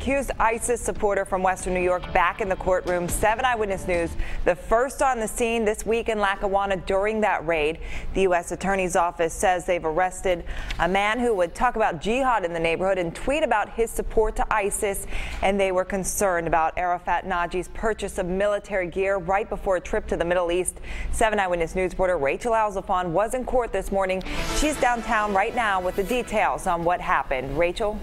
accused ISIS supporter from Western New York back in the courtroom. 7 Eyewitness News, the first on the scene this week in Lackawanna during that raid. The U.S. Attorney's Office says they've arrested a man who would talk about jihad in the neighborhood and tweet about his support to ISIS, and they were concerned about Arafat Nagi's purchase of military gear right before a trip to the Middle East. 7 Eyewitness News reporter Rachel Alzafan was in court this morning. She's downtown right now with the details on what happened. Rachel?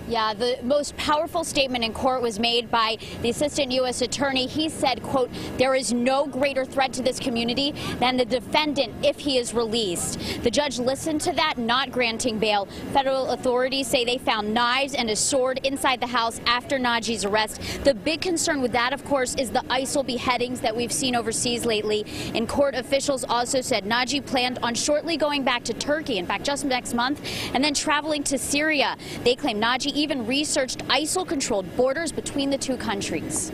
Yeah, the most powerful statement in court was made by the assistant U.S. attorney. He said, quote, "There is no greater threat to this community than the defendant if he is released." The judge listened to that, not granting bail. Federal authorities say they found knives and a sword inside the house after Nagi's arrest. The big concern with that, of course, is the ISIL beheadings that we've seen overseas lately. In court, officials also said Nagi planned on shortly going back to Turkey, in fact, just next month, and then traveling to Syria. They claim Nagi even researched ISIL-controlled borders between the two countries.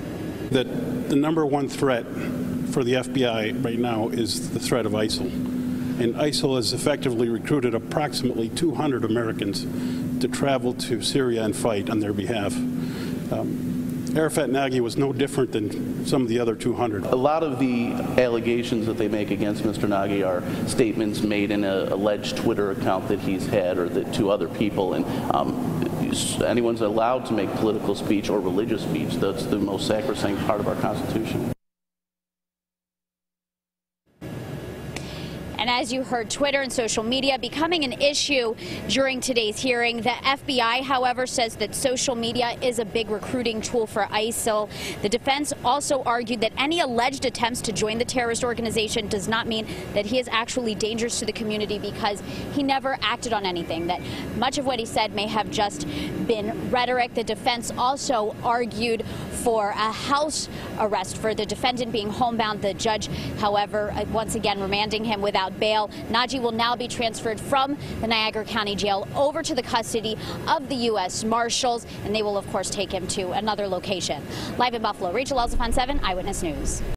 That the number one threat for the FBI right now is the threat of ISIL. And ISIL has effectively recruited approximately 200 Americans to travel to Syria and fight on their behalf. Arafat Nagi was no different than some of the other 200. A lot of the allegations that they make against Mr. Nagi are statements made in an alleged Twitter account that he's had or that to other people. And anyone's allowed to make political speech or religious speech. That's the most sacrosanct part of our Constitution. And as you heard, Twitter and social media becoming an issue during today's hearing. The FBI, however, says that social media is a big recruiting tool for ISIL. The defense also argued that any alleged attempts to join the terrorist organization does not mean that he is actually dangerous to the community because he never acted on anything, that much of what he said may have just been rhetoric. The defense also argued for a house arrest for the defendant being homebound. The judge, however, once again remanding him without bail. Nagi will now be transferred from the Niagara County Jail over to the custody of the U.S. Marshals, and they will, of course, take him to another location. Live in Buffalo, Rachel Alzafan, 7 Eyewitness News.